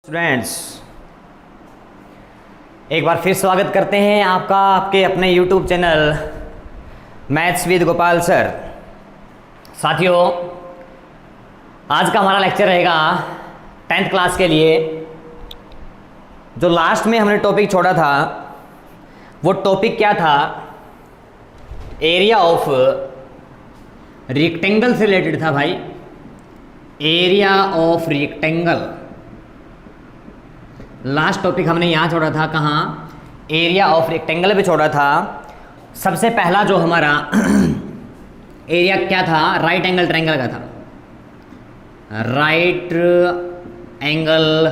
Students, एक बार फिर स्वागत करते हैं आपका आपके अपने YouTube channel maths with Gopal sir. साथियों, आज का हमारा लेक्चर रहेगा 10th क्लास के लिए। जो लास्ट में हमने टॉपिक छोड़ा था वो टॉपिक क्या था? एरिया ऑफ रेक्टेंगल से रिलेटेड था भाई। Area of rectangle last topic हमने यहाँ छोड़ा था। कहाँ? एरिया ऑफ रेक्टेंगल पे छोड़ा था। सबसे पहला जो हमारा एरिया क्या था? राइट एंगल ट्रायंगल का था। राइट एंगल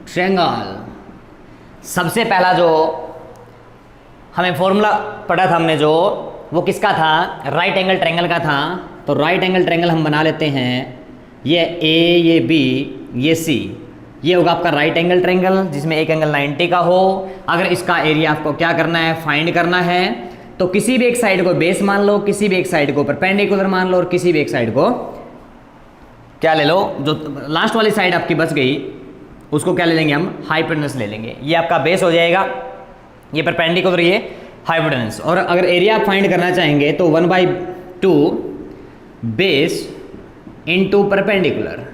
ट्रायंगल सबसे पहला जो हमें फॉर्मूला पढ़ा था हमने, जो वो किसका था? राइट एंगल ट्रायंगल का था। तो राइट एंगल ट्रायंगल हम बना लेते हैं। ये ए, ये बी, ये सी, ये होगा आपका राइट एंगल ट्रायंगल जिसमें एक एंगल 90 का हो। अगर इसका एरिया आपको क्या करना है? फाइंड करना है। तो किसी भी एक साइड को बेस मान लो, किसी भी एक साइड को परपेंडिकुलर मान लो, और किसी भी एक साइड को क्या ले लो? जो लास्ट वाली साइड आपकी बच गई उसको क्या ले लेंगे हम? हाइपोटेनस ले लेंगे। ये आपका बेस हो जाएगा, ये परपेंडिकुलर, ये हाइपोटेनस। और अगर एरिया आप फाइंड करना चाहेंगे तो 1/2 base into perpendicular,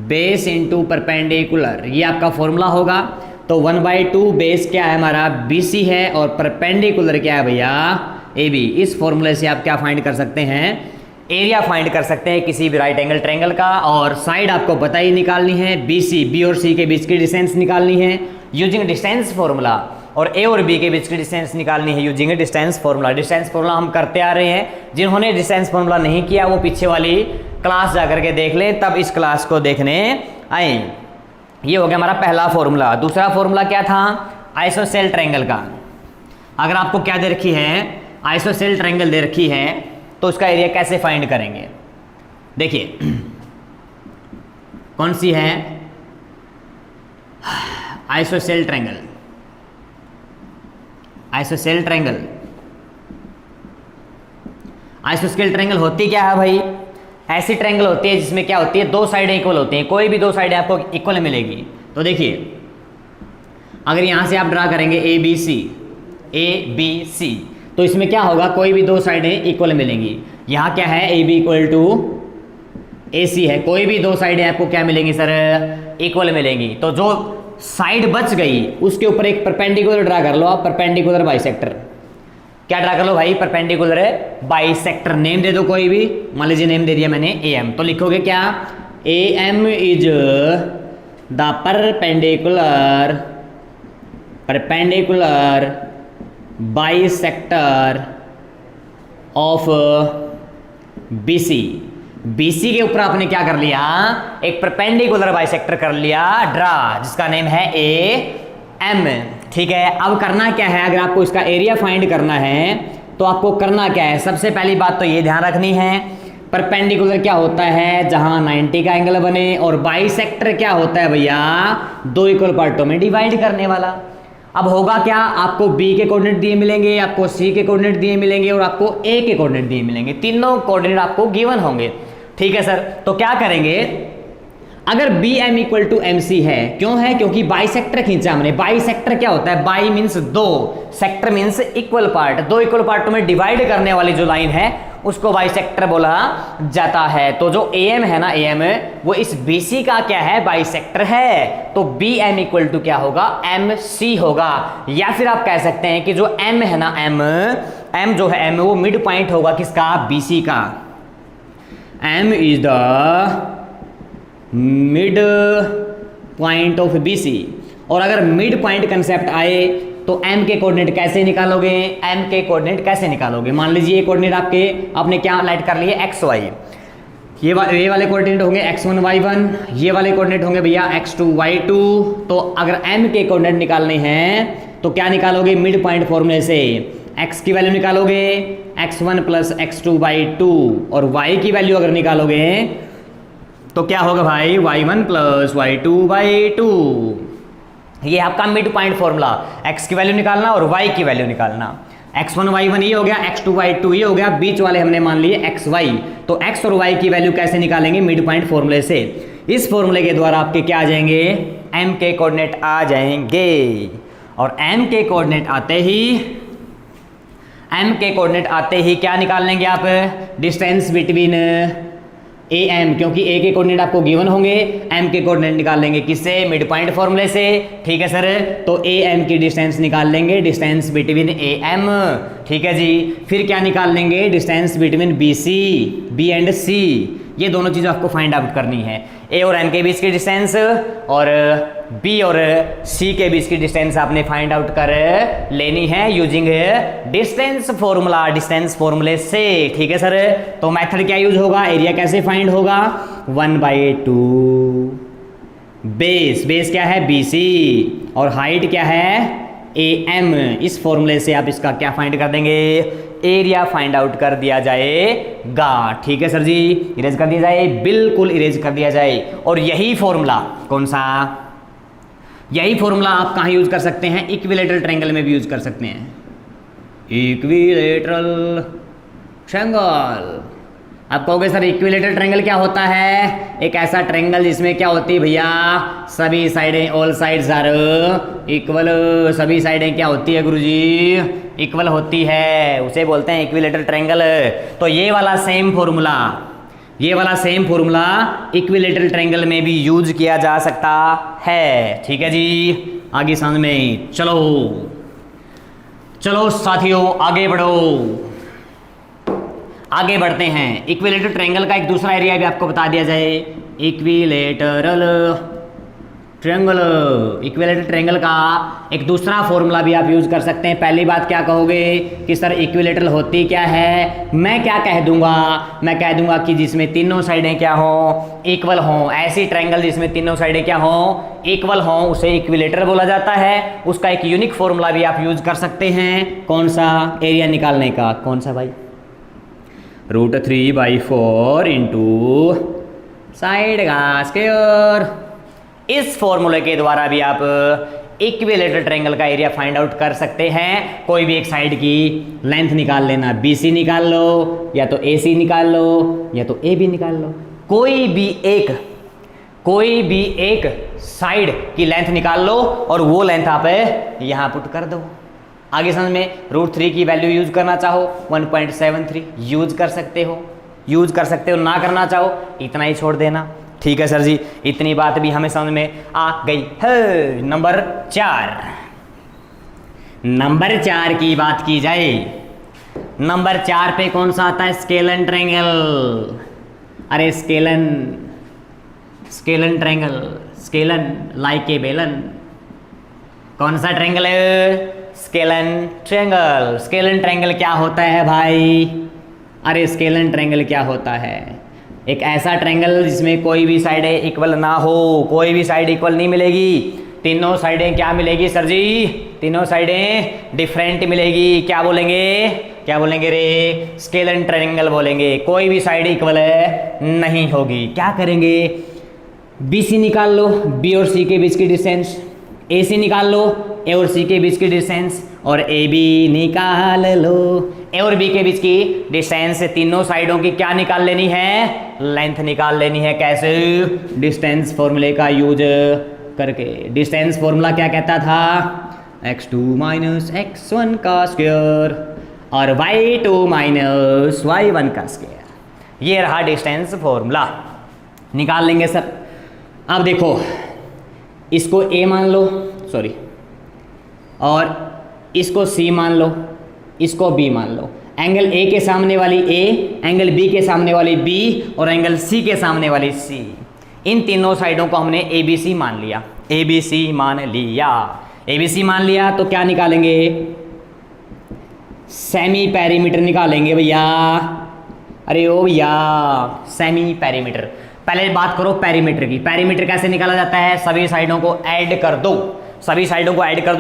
base into perpendicular, ये आपका फॉर्मूला होगा। तो 1/2 बेस क्या है हमारा? BC है, और परपेंडिकुलर क्या है भैया? AB। इस फॉर्मूले से आप क्या फाइंड कर सकते हैं? एरिया फाइंड कर सकते हैं किसी भी राइट एंगल ट्रायंगल का। और साइड आपको पता ही निकालनी है, BC, B और C के बीच की डिस्टेंस निकालनी है यूजिंग डिस्टेंस फॉर्मूला, और A और B के बीच की डिस्टेंस निकालनी है using distance formula. Distance formula हम करते आ रहे हैं। जिन्होंने डिस्टेंस फॉर्मूला नहीं किया वो पीछे वाली क्लास जाकर के देख लें, तब इस क्लास को देखने आए। ये हो गया हमारा पहला फॉर्मूला। दूसरा फॉर्मूला क्या था? आइसोसेल ट्रायंगल का। अगर आपको क्या दे रखी है? आइसोसेल ट्रायंगल दे रखी है, तो उसका एरिया कैसे फाइंड करेंगे? देखिए कौन सी है? ISOCELL triangle. ISOCELL triangle, ISOCELL triangle होती क्या है भाई? ऐसी ट्रायंगल होती है जिसमें क्या होती है? दो साइडें इक्वल होती हैं। कोई भी दो साइडें आपको इक्वल मिलेगी। तो देखिए, अगर यहां से आप ड्रा करेंगे ABC, ABC, तो इसमें क्या होगा? कोई भी दो साइडें इक्वल मिलेंगी। यहां क्या है? AB इक्वल टू AC है। कोई भी दो साइडें आपको क्या मिलेंगी सर? इक्वल मिलेंगी। तो जो साइड बच गई उसके ऊपर एक परपेंडिकुलर ड्रा कर लो आप, परपेंडिकुलर बाइसेक्टर। क्या ड्रा कर लो भाई? Perpendicular bisector. नेम दे दो कोई भी, मान लीजिए नेम दे दिया मैंने AM। तो लिखोगे क्या? AM is the perpendicular bisector of BC। BC के ऊपर आपने क्या कर लिया? एक परपेंडिकुलर बाइसेक्टर कर लिया ड्रा, जिसका नेम है AM। ठीक है, अब करना क्या है? अगर आपको इसका एरिया फाइंड करना है तो आपको करना क्या है? सबसे पहली बात तो ये ध्यान रखनी है, परपेंडिकुलर क्या होता है? जहां 90 का एंगल बने। और बाइसेक्टर क्या होता है भैया? दो इक्वल पार्टों में डिवाइड करने वाला। अब होगा क्या? आपको B के कोऑर्डिनेट दिए मिलेंगे, आपको C के कोऑर्डिनेट दिए मिलेंगे, और आपको A के कोऑर्डिनेट दिए मिलेंगे। तीनों कोऑर्डिनेट आपको गिवन होंगे। ठीक है सर, तो क्या करेंगे? अगर BM इक्वल टू MC है, क्यों है? क्योंकि बाइसेक्टर खींचा हमने। बाइसेक्टर क्या होता है? बाई मीन्स दो, सेक्टर मीन्स इक्वल पार्ट। दो इक्वल पार्टों में डिवाइड करने वाली जो लाइन है उसको बाइसेक्टर बोला जाता है। तो जो AM है ना, AM वो इस BC का क्या है? बाइसेक्टर है। तो BM इक्वल टू क्या होगा? MC होगा। या फिर आप कह सकते हैं कि जो M है ना, M जो है, M वो मिड पॉइंट होगा किसका? BC का। M is the mid point of BC। और अगर मिड पॉइंट कंसेप्ट आए तो M के कोऑर्डिनेट कैसे निकालोगे? M के कोऑर्डिनेट कैसे निकालोगे? मान लीजिए ये कोऑर्डिनेट आपने क्या लाइट कर लिए? XY। ये वाले कोऑर्डिनेट होंगे X1 Y1, ये वाले कोऑर्डिनेट होंगे भैया X2 Y2। तो अगर M के कोऑर्डिनेट निकालने हैं तो क्या निकालोगे? मिड पॉइंट फॉर्मूले से X की वैल्यू निकालोगे X1 प्लस X2/2, और Y की वैल्यू अगर निकालोगे तो क्या होगा भाई? Y1 plus Y2/2। ये आपका मिड पॉइंट फॉर्मूला। X की वैल्यू निकालना और Y की वैल्यू निकालना। X1 Y1 ये हो गया, X2 Y2 ये हो गया, बीच वाले हमने मान लिए XY। तो X और Y की वैल्यू कैसे निकालेंगे? मिड पॉइंट फॉर्मूले से। इस फॉर्मूले के द्वारा आपके क्या आ जाएंगे, एम के कोऑर्डिनेट आ जाएंगे। और एम के कोऑर्डिनेट आते ही क्या निकाल लेंगे आप, डिस्टेंस बिटवीन ए एम, क्योंकि ए के कोऑर्डिनेट आपको गिवन होंगे, एम के कोऑर्डिनेट निकाल लेंगे किससे, मिड पॉइंट फॉर्मूले से। ठीक है सर, तो ए एम की डिस्टेंस निकाल लेंगे, डिस्टेंस बिटवीन ए एम। ठीक है जी, फिर क्या निकाल लेंगे, distance between B C, B and C. ये दोनों चीज़ आपको फाइंड आउट करनी है, ए और एम के बीच की डिस्टेंस और बी और सी के बीच की डिस्टेंस आपने फाइंड आउट कर लेनी है यूजिंग डिस्टेंस फॉर्मूला, डिस्टेंस फॉर्मूले से। ठीक है सर, तो मेथड क्या यूज होगा, एरिया कैसे फाइंड होगा, 1/2 बेस क्या है BC और हाइट क्या है AM। इस फॉर्मूले से आप इसका क्या फाइंड कर देंगे, एरिया फाइंड आउट कर दिया जाएगा। ठीक है सर जी, इरेज कर दिया जाए, बिल्कुल इरेज कर दिया जाए। और यही फॉर्मूला कौन सा, यही फॉर्मूला आप कहाँ यूज कर सकते हैं, इक्विलेटरल ट्रायंगल में भी यूज कर सकते हैं। इक्विलेटरल ट्रायंगल, आप कहोगे सर इक्विलेटरल ट्रायंगल क्या होता है, एक ऐसा ट्रायंगल जिसमें क्या होती है भैया, सभी साइडें, ऑल साइड्स आर इक्वल, सभी साइडें क्या होती है गुरुजी, इक्वल होती है, उसे बोलते हैं इक्विलेटरल ट्रायंगल। तो ये वाला सेम फॉर्मूला इक्विलेटरल ट्रायंगल में भी यूज किया जा सकता है। ठीक है जी, आगे समझ में, चलो साथियों आगे बढ़ते हैं। इक्विलेटरल ट्रायंगल का एक दूसरा एरिया भी आपको बता दिया जाए, इक्विलेटरल ट्रायंगल का एक दूसरा फॉर्मूला भी आप यूज कर सकते हैं। पहली बात क्या कहोगे कि सर इक्विलेटरल होती क्या है, मैं कह दूंगा कि जिसमें तीनों साइडें क्या हो, इक्वल हो। ऐसी ट्रायंगल जिसमें तीनों साइडें क्या हो, इक्वल हो, उसे इक्विलेटरल बोला जाता है। उसका एक यूनिक फॉर्मूला भी आप यूज कर सकते हैं, कौन सा, एरिया निकालने का, कौन सा भाई, √3/4 इंटू साइड का स्क्वायर। इस फॉर्मूले के द्वारा भी आप इक्विलेटरल ट्रायंगल का एरिया फाइंड आउट कर सकते हैं। कोई भी एक साइड की लेंथ निकाल लेना, BC निकाल लो, या तो AC निकाल लो, या तो AB निकाल लो। कोई भी एक साइड की लेंथ निकाल लो और वो लेंथ आप यहां पुट कर दो। आगे समझ में, √3 की वैल्यू यूज करना चाहो 1.73 यूज कर सकते हो, ना करना चाहो इतना ही छोड़ देना। ठीक है सर जी, इतनी बात भी हमें समझ में आ गई है। नंबर 4 की बात की जाए, नंबर 4 पे कौन सा आता है, स्केलन ट्रायंगल। अरे scalene triangle, scalene like a बेलन। कौन सा ट्रायंगल है, स्केलन ट्रायंगल क्या होता है भाई, अरे स्केलन ट्रायंगल क्या होता है, एक ऐसा ट्रायंगल जिसमें कोई भी साइडें इक्वल ना हो, कोई भी साइड इक्वल नहीं मिलेगी, तीनों साइडें क्या मिलेगी सर जी, तीनों साइडें डिफरेंट मिलेगी। क्या बोलेंगे रे, स्केलन ट्रायंगल बोलेंगे। कोई भी साइड इक्वल नहीं होगी। क्या करेंगे, BC निकाल लो, B और C के बीच की डिस्टेंस, AC निकाल लो, A और C के बीच की डिस्टेंस, और AB निकाल लो, A और B के बीच की डिस्टेंस। तीनों साइडों की क्या निकाल लेनी है, लेंथ निकाल लेनी है। कैसे, डिस्टेंस फॉर्मूले का यूज करके। डिस्टेंस फॉर्मूला क्या कहता था, x2 - x1 का स्क्वायर और y2 - y1 का स्क्वायर। ये रहा डिस्टेंस फॉर्मूला, निकाल लेंगे सर। अब देखो, इसको A मान लो, सॉरी, और इसको C मान लो, इसको B मान लो। एंगल A के सामने वाली A, एंगल B के सामने वाली B और एंगल C के सामने वाली C, इन तीनों साइडों को हमने ABC मान लिया। ABC मान लिया तो क्या निकालेंगे, सेमी पेरीमीटर निकालेंगे भैया। अरे ओ भैया, सेमी पेरीमीटर। पहले बात करो पेरीमीटर की। पेरीमीटर कैसे निकाला जाता है, सभी साइडों को ऐड कर दो,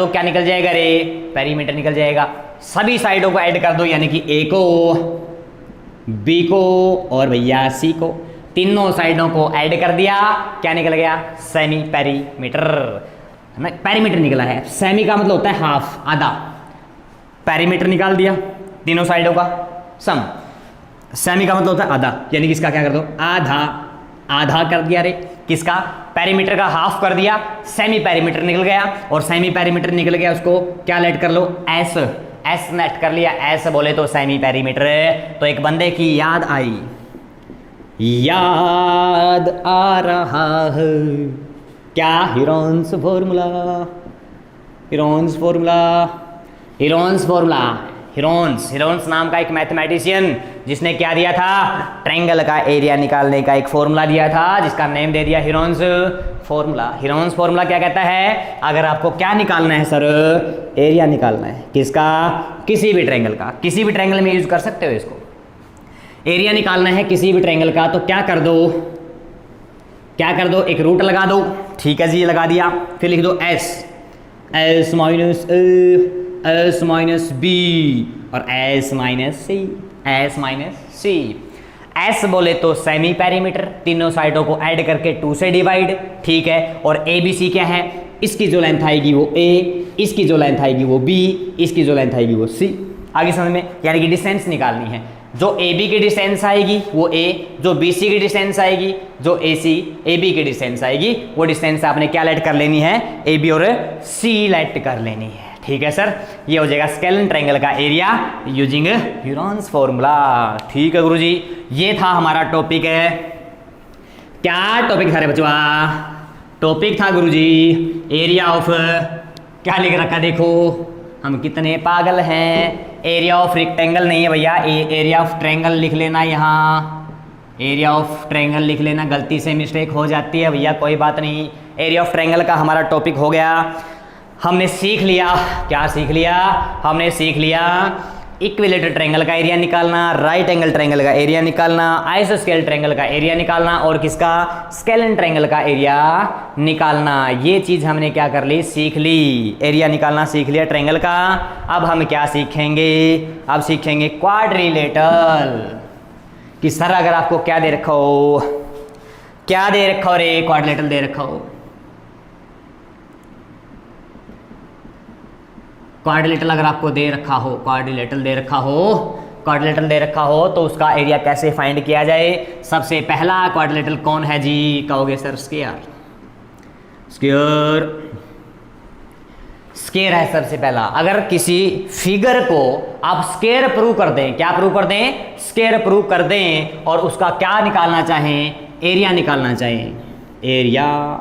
क्या निकल जाएगा रे, पेरीमीटर निकल जाएगा। सभी साइडों को ऐड कर दो, यानी कि A को, B को और भैया C को, तीनों साइडों को ऐड कर दिया, क्या निकल गया, सेमी पेरीमीटर। पेरीमीटर निकला है, सेमी का मतलब होता है हाफ, आधा। पेरीमीटर निकाल दिया तीनों साइडों का सेमी का मतलब होता है आधा, यानी कि इसका क्या कर दो, आधा कर दिया रे। किसका, पेरीमीटर का हाफ कर दिया, सेमी पेरीमीटर निकल गया, और सेमी पेरीमीटर निकल गया उसको क्या लेट कर लो, एस, एस नेट कर लिया, एस बोले तो सेमी पेरीमीटर। तो एक बंदे की याद आई, याद आ रहा है क्या, Heron's formula, Heron's formula, Heron's formula, Heron's नाम का एक मैथमेटिशियन जिसने क्या दिया था, ट्रायंगल का एरिया निकालने का एक फॉर्मूला दिया था जिसका नेम दे दिया हीरोन्स फॉर्मूला। हीरोन्स फॉर्मूला क्या कहता है, अगर आपको क्या निकालना है सर, एरिया निकालना है किसका, किसी भी ट्रायंगल का, किसी भी ट्रायंगल में यूज कर सकते हो इसको, एरिया निकालना है किसी भी ट्रायंगल का, तो क्या कर दो, क्या कर दो, एक रूट लगा दो, ठीक है जी, लगा दिया, फिर लिख दो एस, एस माइनस ए, एस माइनस बी और एस माइनस सी, एस माइनस सी। एस बोले तो सेमी पेरीमीटर, तीनों साइडों को ऐड करके 2 से डिवाइड, ठीक है, और ए बी सी क्या है, इसकी जो लेंथ आएगी वो ए, इसकी जो लेंथ आएगी वो बी, इसकी जो लेंथ आएगी वो सी। आगे समझ में, यानी कि डिस्टेंस निकालनी है, जो ए बी की डिस्टेंस आएगी वो ए, जो बी सी की डिस्टेंस आएगी, जो ए सी ए बी की डिस्टेंस आएगी वो डिस्टेंस आपने क्या लेट कर लेनी है, ए बी और सी लेट कर लेनी है, ठीक है सर। ये हो जाएगा स्केलन ट्रायंगल का एरिया यूजिंग हीरोन्स फॉर्मूला, ठीक है गुरुजी। ये था हमारा टॉपिक है, क्या टॉपिक था रे बचवा, टॉपिक था गुरुजी एरिया ऑफ, क्या लिख रखा देखो, हम कितने पागल हैं, एरिया ऑफ रेक्टेंगल नहीं है भैया, एरिया ऑफ ट्रायंगल लिख लेना, यहाँ एरिया ऑफ ट्रायंगल लिख लेना, गलती से मिस्टेक हो जाती है भैया, कोई बात नहीं। एरिया ऑफ ट्रायंगल का हमारा टॉपिक हो गया, हमने सीख लिया, क्या सीख लिया, हमने सीख लिया इक्विलेटरल ट्रायंगल का एरिया निकालना, राइट एंगल ट्रायंगल का एरिया निकालना, आइसोस्केल ट्रायंगल का एरिया निकालना, और किसका, स्केलन ट्रायंगल का एरिया निकालना। ये चीज हमने क्या कर ली, सीख ली, एरिया निकालना सीख लिया ट्रायंगल का। अब हम क्या सीखेंगे, अब सीखेंगे क्वाड्रिलेटरल, कि सर अगर आपको क्या दे रखा हो, क्या दे रखा हो रे, क्वाड्रिलेटरल दे रखा हो, क्वाड्रिलेटरल अगर आपको दे रखा हो, क्वाड्रिलेटरल दे रखा हो, क्वाड्रिलेटरल दे रखा हो तो उसका एरिया कैसे फाइंड किया जाए। सबसे पहला क्वाड्रिलेटरल कौन है जी, कहोगे सर स्क्वायर, स्क्वायर, स्क्वायर है सबसे पहला। अगर किसी फिगर को आप स्क्वायर प्रूव कर दें, क्या प्रूव कर दें, स्क्वायर प्रूव कर दें, और उसका क्या निकालना चाहें, एरिया निकालना चाहें, एरिया।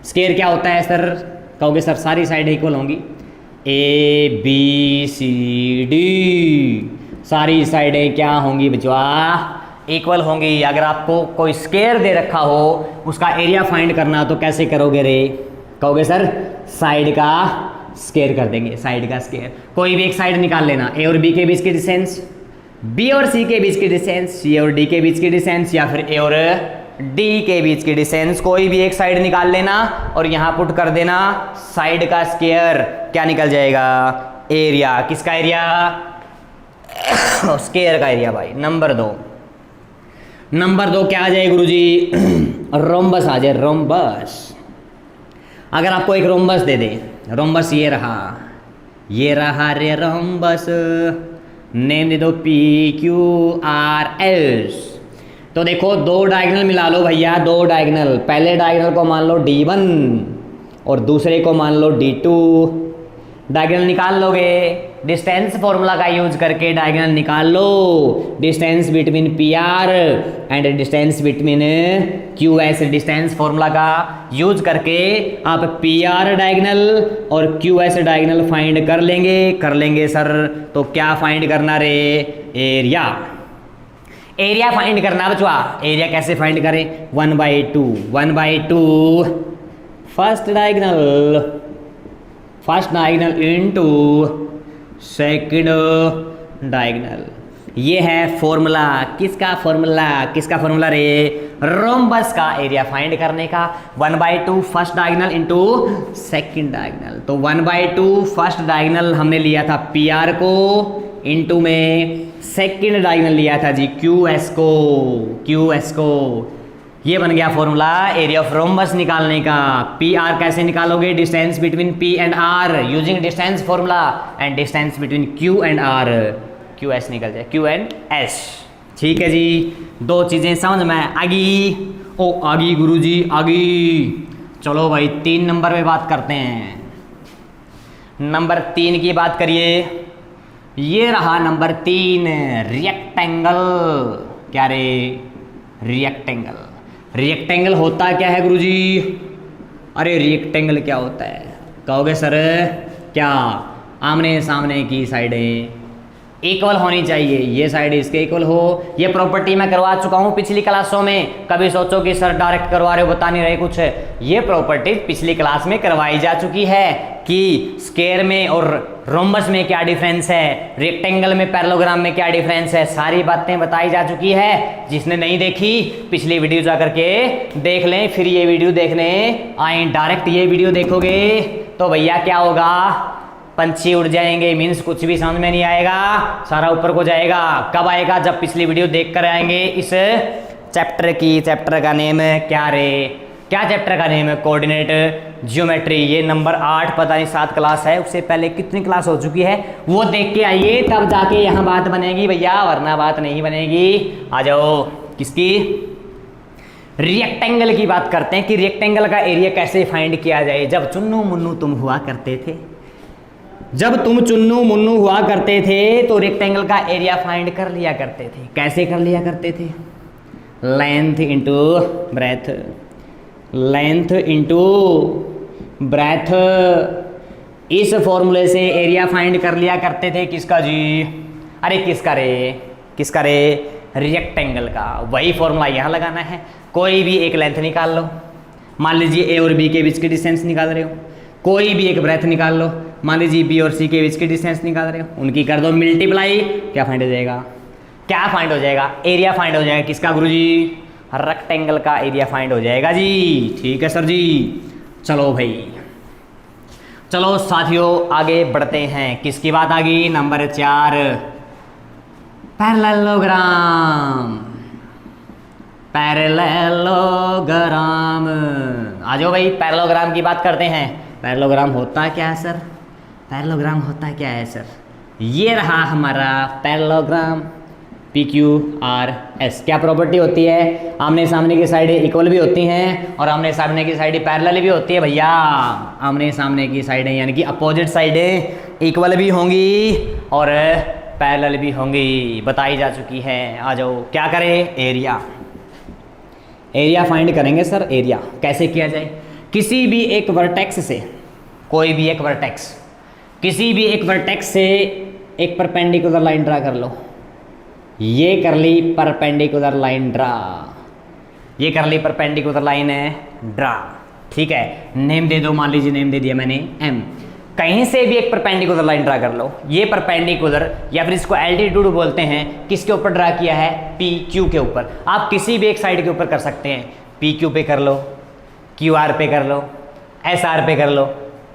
स्क्वायर क्या होता है सर, कहोगे सर सारी साइड इक्वल होंगी, ए बी सी डी, सारी साइडें क्या होंगी बचवा, इक्वल होंगी। अगर आपको कोई स्क्वायर दे रखा हो उसका एरिया फाइंड करना तो कैसे करोगे रे, कहोगे सर साइड का स्क्वायर कर देंगे, साइड का स्क्वायर। कोई भी एक साइड निकाल लेना, ए और बी के बीच की डिस्टेंस, बी और सी के बीच की डिस्टेंस, सी और डी के बीच की डिस्टेंस, या फिर ए और डी के बीच की डिस्टेंस, कोई भी एक साइड निकाल लेना और यहां पुट कर देना साइड का स्क्वायर, क्या निकल जाएगा, एरिया। किसका एरिया, स्क्वायर का एरिया भाई। नंबर 2, नंबर 2 क्या आ जाए गुरुजी, रोम्बस आ जाए, रोम्बस। अगर आपको एक रोम्बस दे दे, रोम्बस ये रहा रे रोम्बस, नेम दे दो PQRS। तो देखो 2 डायगोनल मिला लो भैया, 2 डायगोनल, पहले डायगोनल को मान लो D1 और दूसरे को मान लो D2। डायगोनल निकाल लोगे, डिस्टेंस फॉर्मूला का यूज करके डायगोनल निकाल लो, distance between PR and distance between QS, distance formula का यूज करके आप PR डायगोनल और QS डायगोनल फाइंड कर लेंगे सर। तो क्या फाइंड करना रे, एरिया, एरिया फाइंड करना बचवा। एरिया कैसे फाइंड करें, 1/2 first diagonal into second diagonal. ये है फॉर्मूला, किसका फॉर्मूला रे, रोम्बस का एरिया फाइंड करने का। 1/2 first diagonal into second diagonal. तो 1/2 फर्स्ट डायगोनल हमने लिया था PR को, इनटू में सेकंड डायगोनल लिया था जी QS को। ये बन गया फॉर्मूला एरिया ऑफ रोम्बस निकालने का। PR कैसे निकालोगे, distance between P and R using distance formula, and distance between Q and R, QS निकल जाए, Q एंड S। ठीक है जी, 2 चीजें समझ में आ गई। ओ आगी गुरुजी आगी। चलो भाई 3 नंबर पे बात करते हैं। नंबर 3 की बात करिए। ये रहा नंबर 3, रेक्टेंगल। क्या रे? रेक्टेंगल। रेक्टेंगल होता क्या है गुरुजी? अरे रेक्टेंगल क्या होता है कहोगे सर? क्या आमने सामने की साइडें इक्वल होनी चाहिए, ये साइड इसके इक्वल हो। ये प्रॉपर्टी मैं करवा चुका हूँ पिछली क्लासों में। कभी सोचो कि सर डायरेक्ट करवा रहे हो, बता नहीं रहे कुछ। ये प्रॉपर्टी पिछली क्लास में करवाई जा चुकी है कि स्क्वायर में और रोम्बस में क्या डिफरेंस है, रेक्टेंगल में पैरेललोग्राम में क्या डिफरेंस है, सारी बातें बताई जा चुकी है। जिसने नहीं देखी पिछली वीडियो जा करके देख लें, फिर ये वीडियो देखने आए। डायरेक्ट ये वीडियो देखोगे तो भैया क्या होगा, पंछी उड़ जाएंगे, मीन्स कुछ भी समझ में नहीं आएगा, सारा ऊपर को जाएगा। कब आएगा? जब पिछली वीडियो देख कर आएंगे। इस चैप्टर का नेम क्या रे? क्या चैप्टर का नेम है? Coordinate geometry. ये नंबर 8 पता नहीं 7 क्लास है, उससे पहले कितनी क्लास हो चुकी है वो देख के आइए, तब जाके यहाँ बात बनेगी भैया, वरना बात नहीं बनेगी। आ जाओ किसकी? रेक्टेंगल की बात करते हैं कि रेक्टेंगल का एरिया कैसे फाइंड किया जाए। जब चुन्नू मुन्नू तुम हुआ करते थे, जब तुम चुन्नू मुन्नू हुआ करते थे तो रेक्टेंगल का एरिया फाइंड कर लिया करते थे। कैसे कर लिया करते थे? Length into breadth, length into breadth. इस फॉर्मूले से एरिया फाइंड कर लिया करते थे। किसका जी? अरे किसका रे? किसका रे? रेक्टेंगल का। वही फॉर्मूला यहाँ लगाना है। कोई भी एक लेंथ निकाल लो, मान लीजिए ए और बी के बीच की डिस्टेंस निकाल रहे हो। कोई भी एक ब्रेथ निकाल लो, मान लीजिए बी और सी के बीच की डिस्टेंस निकाल रहे हो, उनकी कर दो मल्टीप्लाई। क्या फाइंड हो जाएगा? क्या फाइंड हो जाएगा? एरिया फाइंड हो जाएगा। किसका गुरुजी? रेक्टेंगल का एरिया फाइंड हो जाएगा जी। ठीक है सर जी। चलो भाई, चलो साथियों आगे बढ़ते हैं। किसकी बात आ गई? Number 4, parallelogram. पैरेललोग्राम आ जाओ भाई, पैरेललोग्राम की बात करते हैं। पैरेललोग्राम होता क्या है सर? पैरेललोग्राम होता क्या है सर? ये रहा हमारा पैरेललोग्राम, PQRS। क्या प्रॉपर्टी होती है? आमने सामने की साइडें इक्वल भी होती हैं और आमने सामने की साइडें पैरेलल भी होती है भैया। आमने सामने की साइडें यानी कि अपोजिट साइडें इक्वल भी होंगी और पैरेलल भी होंगी, बताई जा चुकी है। आ जाओ, क्या करें? एरिया। एरिया फाइंड करेंगे सर। एरिया कैसे किया जाए? किसी भी एक वर्टेक्स से, कोई भी एक वर्टेक्स, किसी भी एक वर्टेक्स से एक परपेंडिकुलर लाइन ड्रा कर लो। ये कर ली परपेंडिकुलर लाइन ड्रा, ये कर ली परपेंडिकुलर लाइन ड्रा। ठीक है, नेम दे दो, मान लीजिए नेम दे दिया मैंने M। कहीं से भी एक परपेंडिकुलर लाइन ड्रा कर लो। ये परपेंडिकुलर या फिर इसको एल्टीट्यूड बोलते हैं, किसके ऊपर ड्रा किया है? PQ के ऊपर। आप किसी भी एक साइड के ऊपर कर सकते हैं। PQ पे कर लो, QR पे कर लो, SR पे कर लो,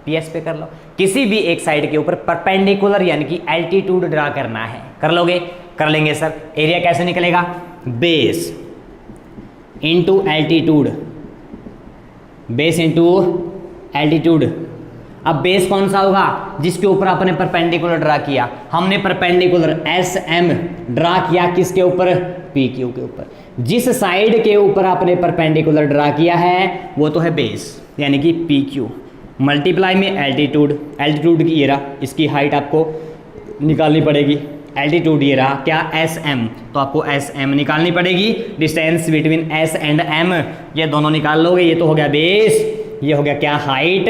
PS पे कर लो। किसी भी एक साइड के ऊपर परपेंडिकुलर यानी कि एल्टीट्यूड ड्रा करना है। कर लोगे? कर लेंगे सर। एरिया कैसे निकलेगा? Base into altitude, base into altitude. अब बेस कौन सा होगा? जिसके ऊपर आपने परपेंडिकुलर ड्रा किया। हमने परपेंडिकुलर SM ड्रा किया किसके ऊपर? PQ के ऊपर। जिस साइड के ऊपर आपने परपेंडिकुलर ड्रा किया है वो तो है बेस यानी कि PQ, मल्टीप्लाई में एल्टीट्यूड। एल्टीट्यूड की ये रहा, इसकी हाइट आपको निकालनी पड़ेगी। एल्टीट्यूड ये रहा क्या? SM, तो आपको SM निकालनी पड़ेगी। Distance between S and M ये दोनों निकाल लोगे। ये तो हो गया बेस, ये हो गया क्या? हाइट।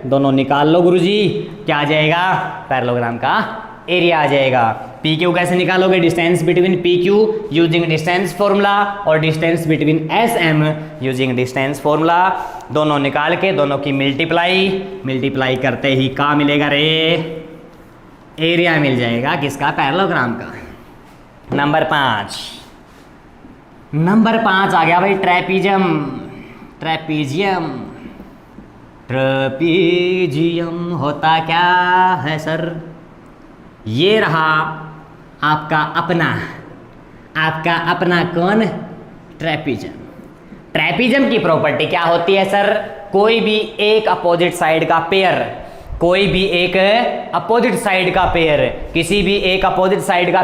दोनों निकाल लो गुरुजी। क्या आ जाएगा? पैरेललोग्राम का एरिया आ जाएगा। PQ कैसे निकालोगे? Distance between PQ using distance formula और distance between SM using distance formula. दोनों निकाल के दोनों की मल्टीप्लाई करते ही क्या मिलेगा रे? एरिया मिल जाएगा। किसका? पैरेललोग्राम का। नंबर 5, नंबर 5 आ गया भाई, ट्रेपीजियम। ट्रेपीजियम, ट्रेपीजियम होता क्या है सर? ये रहा आपका अपना कौन? ट्रेपीजियम। ट्रेपीजियम की प्रॉपर्टी क्या होती है सर? कोई भी एक अपोजिट साइड का पेयर, कोई भी एक अपोजिट साइड का पेयर, किसी भी एक अपोजिट साइड का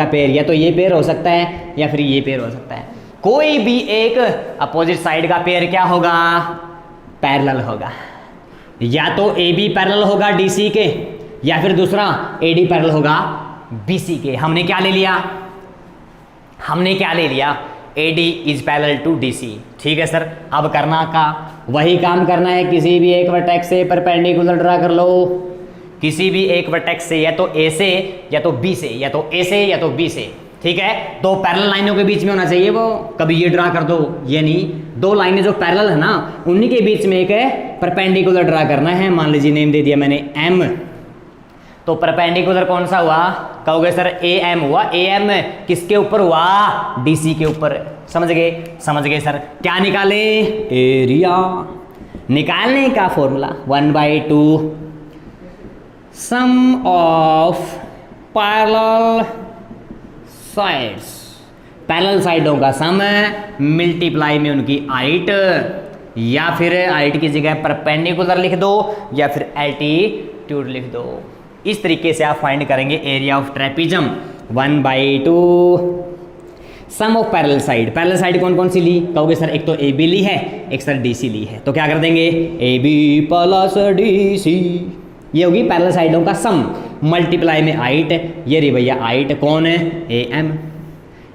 पेयर या तो ये पेयर हो सकता है या फिर ये पेयर हो सकता है। कोई भी एक अपोजिट साइड का पेयर क्या होगा, पैरेलल होगा। या तो ए बी पैरेलल होगा डी सी के, या फिर दूसरा ए डी पैरेलल होगा बी सी के। हमने क्या ले लिया, हमने क्या ले लिया, A D is parallel to D C. ठीक है सर, अब करना का वही काम करना है, किसी भी एक वर्टेक्स से परपेंडिकुलर ड्रा कर लो, किसी भी एक वर्टेक्स से, या तो ए से या तो बी से, या तो ए से या तो बी से। ठीक है, दो पैरेलल लाइनों के बीच में होना चाहिए वो, कभी ये ड्रा कर दो ये नहीं, दो लाइनें जो पैरेलल है ना उन्हीं के बीच में एक परपेंडिकुलर ड्रा करना है। मान लीजिए नेम दे दिया मैंने एम, तो परपेंडिकुलर कौन सा हुआ, कहोगे सर ए एम हुआ। ए एम किसके ऊपर हुआ, डी सी के ऊपर। समझ गए, समझ गए सर। क्या निकाले, एरिया। निकालने का formula 1/2 sum of parallel sides, parallel साइडों का सम मल्टीप्लाई में उनकी हाइट, या फिर हाइट की जगह परपेंडिकुलर लिख दो या फिर एल्टीट्यूड लिख दो। इस तरीके से आप फाइंड करेंगे area of trapezium 1/2 sum of parallel side. Parallel side कौन कौन सी ली, कहोगे सर एक तो ए बी ली है, एक सर डी सी ली है। तो क्या कर देंगे, A B plus D C, ये होगी पैरेलल साइडों का सम मल्टीप्लाई में हाइट। ये रही भैया हाइट कौन है, ए एम।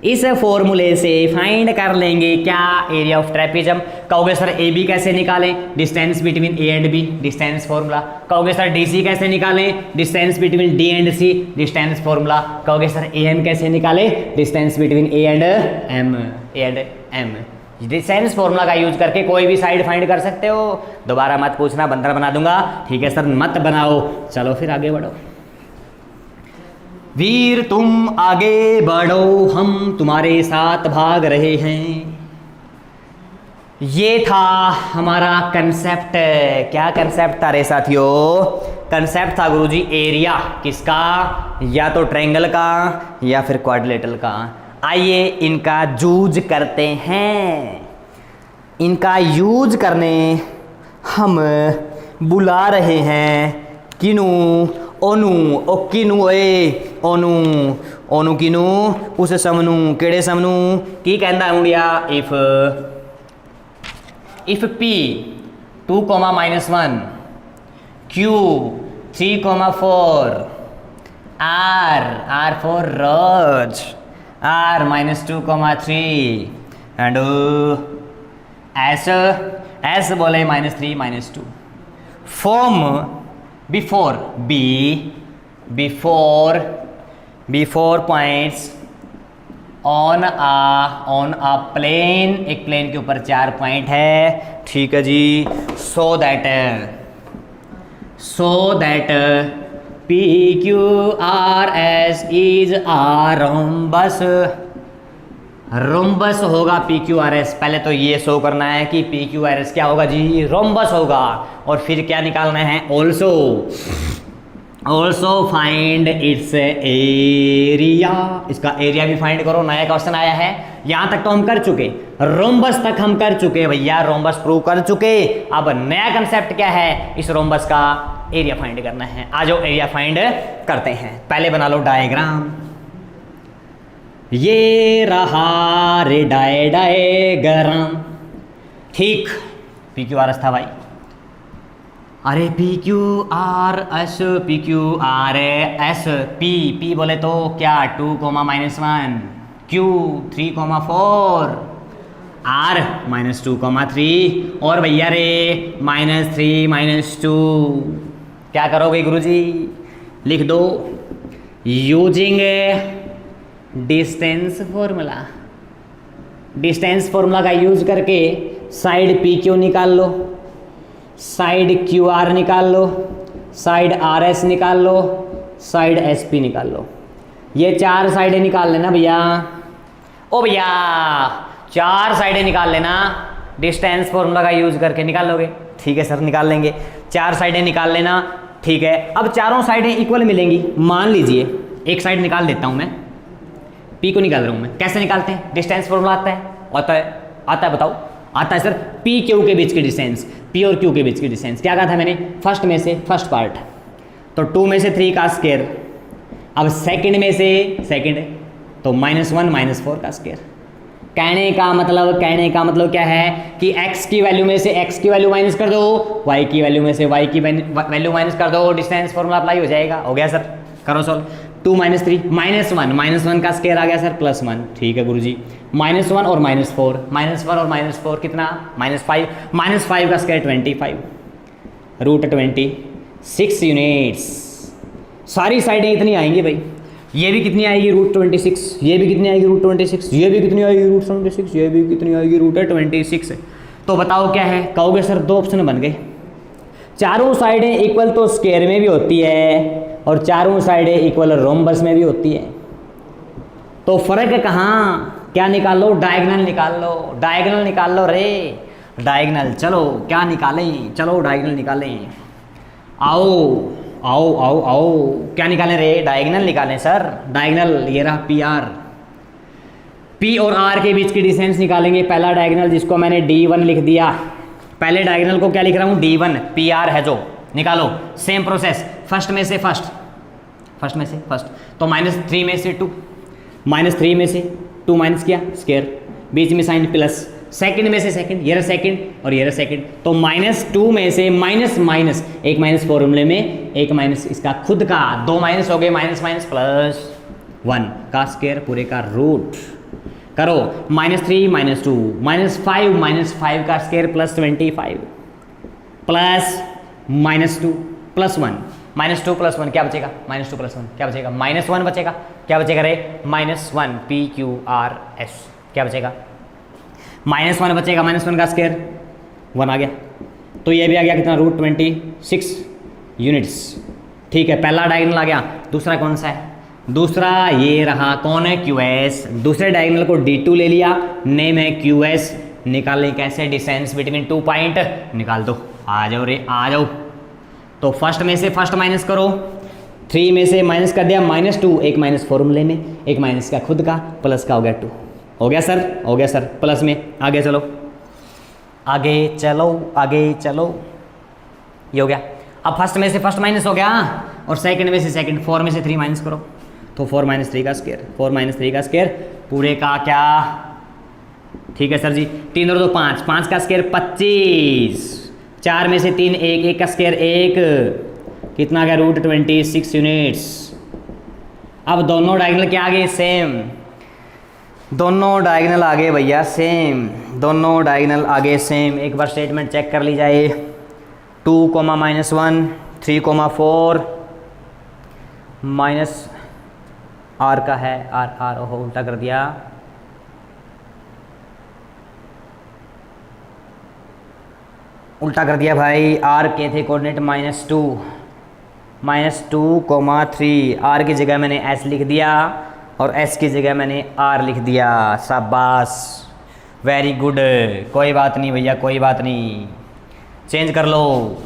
इस फॉर्मूले से फाइंड कर लेंगे क्या, एरिया ऑफ ट्रेपीजम। कहोगे सर ए बी कैसे निकालें, distance between A and B, distance formula. कहोगे सर डी सी कैसे निकालें, distance between D and C, distance formula. कहोगे सर ए एम कैसे निकालें, distance between A and M, A and M. Distance formula का use करके कोई भी साइड फाइंड कर सकते हो। दोबारा मत पूछना, बंदर बना दूंगा। ठीक है सर, मत बनाओ। चलो फिर आगे बढ़ो। वीर तुम आगे बढ़ो, हम तुम्हारे साथ भाग रहे हैं। ये था हमारा कंसेप्ट। क्या कंसेप्ट था रे साथियों, कंसेप्ट था गुरुजी एरिया किसका, या तो ट्रायंगल का या फिर क्वाड्रिलेटरल का। आइए इनका यूज करते हैं। इनका यूज करने हम बुला रहे हैं किनू, ओनू, ओ किनू ए ओनू, ओनू किनू उस समनू, केड़े समनू की कहंदा मुंडिया, if p 2,-1 q 3,4 r for raj r -2,3 and s बोले -3 -2 form before points on a plane, एक प्लेन के ऊपर 4 पॉइंट है। ठीक है जी, so that p q r s is a rhombus। Rhombus होगा पी क्यू आर एस। पहले तो ये शो करना है कि पी क्यू आर एस क्या होगा जी, रोम्बस होगा। और फिर क्या निकालना है, ऑल्सो फाइंड इट्स एरिया। इसका एरिया भी फाइंड करो। नया क्वेश्चन आया है, यहां तक तो हम कर चुके, रोम्बस तक हम कर चुके भैया, रोम्बस प्रूव कर चुके। अब नया कंसेप्ट क्या है, इस रोम्बस का एरिया फाइंड करना है। आ जाओ एरिया फाइंड करते हैं। पहले बना लो डायग्राम। ये रहा रे डायग्राम। ठीक, पी क्यू आर एस था भाई। अरे P Q R S, P Q R S, P बोले तो क्या 2,-1 क्यू 3,4 आर -2,3 और भैया रे -3 -2। क्या करोगे गुरुजी, लिख दो using distance formula. Distance formula का यूज करके साइड पी क्यू निकाल लो, साइड क्यू आर निकाल लो, साइड आर एस निकाल लो, साइड एस पी निकाल लो। ये 4 साइडें निकाल लेना भैया। ओ भैया 4 साइडें निकाल लेना, डिस्टेंस फॉर्मूला का यूज करके निकाल लोगे। ठीक है सर, निकाल लेंगे। 4 साइडें निकाल लेना। ठीक है, अब चारों साइडें इक्वल मिलेंगी। मान लीजिए एक साइड निकाल देता हूं मैं, पी को निकाल रहा हूं मैं। कैसे निकालते हैं, डिस्टेंस फॉर्मूला आता है बताओ। आता है सर, पी क्यू के बीच की डिस्टेंस, पी और क्यू के बीच की डिस्टेंस। क्या कहा था मैंने, फर्स्ट में से फर्स्ट पार्ट, तो 2 में से 3 का स्क्वायर। अब सेकंड में से सेकंड, तो -1 -4 का स्क्वायर। कहने का मतलब क्या है कि x की वैल्यू में से x की वैल्यू माइनस कर दो, y की वैल्यू में से y की वैल्यू माइनस कर दो, डिस्टेंस फॉर्मूला अप्लाई हो जाएगा। हो गया सर, करो सॉल्व। 2 - 3 -1 का स्केयर आ गया सर +1। ठीक है गुरुजी, -1 और -4, -1 और -4 कितना, -5, -5 का स्केयर 25, √26 यूनिट्स। सारी साइडें इतनी आएंगी भाई, ये भी कितनी आएगी √26, ये भी कितनी आएगी √26, ये भी कितनी आएगी √76, ये भी कितनी आएगी √26। तो बताओ क्या है, कहोगे सर 2 ऑप्शन बन गए। चारों साइडें इक्वल तो स्क्वायर में भी होती है और चारों साइडें इक्वल रोम्बस में भी होती है। तो फर्क कहाँ, क्या निकालो, डायगोनल निकाल लो, डायगोनल निकाल लो रे, डायगोनल। चलो क्या निकालें, चलो डायगोनल निकालें। आओ आओ आओ आओ, क्या निकालें रे, डायगोनल निकालें सर, डायगोनल। ये रहा PR, P और R के बीच की डिस्टेंस निकालेंगे। पहला डायगोनल जिसको मैंने D1 लिख दिया, पहले डायगोनल को क्या लिख रहा हूँ, D1, PR है जो, निकालो। सेम प्रोसेस, फर्स्ट में से फर्स्ट, तो -3 में से 2, -3 में से 2 माइनस किया स्क्वायर, बीच में साइन प्लस, सेकंड में से सेकंड, ये रहा सेकंड और ये रहा सेकंड, तो -2 में से माइनस माइनस, एक माइनस फॉर्मूले में, एक माइनस इसका खुद का, 2 माइनस हो गए, माइनस माइनस +1 का स्क्वायर पूरे का रूट। करो, -3 -2 -5 का स्क्वायर +25 प्लस -2 +1, -2 +1 क्या बचेगा, -2 +1 क्या बचेगा, -1 बचेगा। क्या बचेगा रे, -1 PQRS, क्या बचेगा, -1 बचेगा, -1 का स्क्वायर 1 आ गया, तो ये भी आ गया कितना, √26 यूनिट्स। ठीक है, पहला डायगोनल आ गया। दूसरा कौन सा है, दूसरा ये रहा, कौन है, QS। दूसरे डायगोनल को D2 ले लिया, नेम है QS। निकालें कैसे, डिस्टेंस बिटवीन 2 पॉइंट निकाल दो। आ जाओ रे, आ जाओ। तो फर्स्ट में से फर्स्ट माइनस करो, 3 में से माइनस कर दिया -2, एक माइनस फॉर्मूले में, एक माइनस का खुद का, प्लस का हो गया 2। हो गया सर, हो गया सर, प्लस में। आगे चलो, आगे चलो, आगे चलो, ये हो गया। अब फर्स्ट में से फर्स्ट माइनस हो गया और सेकंड में से सेकंड, 4 में से 3 माइनस करो, तो 4 - 3 का स्क्वायर, 4 - 3 का स्क्वायर पूरे का क्या। ठीक है सर जी, 3 और 2 5, 5 का स्क्वायर 25, 4 में से 3 1, 1 का स्क्वायर 1, कितना आ गया, √26 यूनिट्स। अब दोनों डायगोनल क्या आ गए, सेम, दोनों डायगोनल आगे भैया सेम, दोनों डायगोनल आगे सेम। एक बार स्टेटमेंट चेक कर ली जाए, 2, -1, 3, 4 माइनस R का है, R ओहो उल्टा कर दिया, उल्टा कर दिया भाई। R के थे कोऑर्डिनेट -2, -2, 3, R की जगह मैंने S लिख दिया और S की जगह मैंने R लिख दिया। शाबाश, वेरी गुड, कोई बात नहीं भैया, कोई बात नहीं, चेंज कर लो,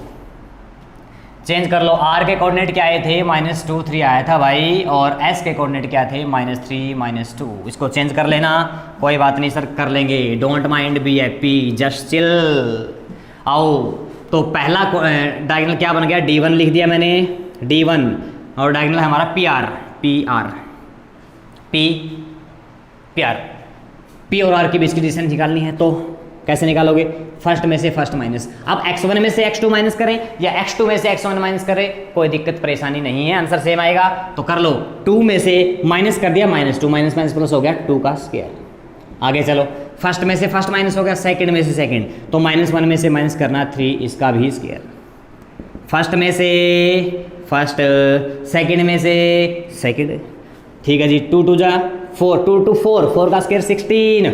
चेंज कर लो। R के कोऑर्डिनेट क्या आए थे, -2, 3 आया था भाई, और S के कोऑर्डिनेट क्या थे, -3, -2। इसको चेंज कर लेना, कोई बात नहीं सर, कर लेंगे, don't mind, be happy, just chill. आओ, तो पहला डायगोनल क्या बन गया, D1 लिख दिया मैंने, D1, और डायगोनल है हमारा PR, P और R के बीच की डिस्टेंस निकालनी है, तो कैसे निकालोगे, फर्स्ट में से फर्स्ट माइनस। अब x1 में से x2 माइनस करें या x2 में से x1 माइनस करें, कोई दिक्कत परेशानी नहीं है, आंसर सेम आएगा। तो कर लो, 2 में से माइनस कर दिया, -2, माइनस माइनस प्लस हो गया 2 का स्क्वायर। आगे चलो, फर्स्ट में से फर्स्ट माइनस हो गया, सेकंड में से सेकंड, तो -1 में से माइनस करना 3, इसका भी स्क्वायर। फर्स्ट में से फर्स्ट, सेकंड में से सेकंड, ठीक है जी, 2 2 जा 4, 2 2 4, 4 का स्क्वायर 16।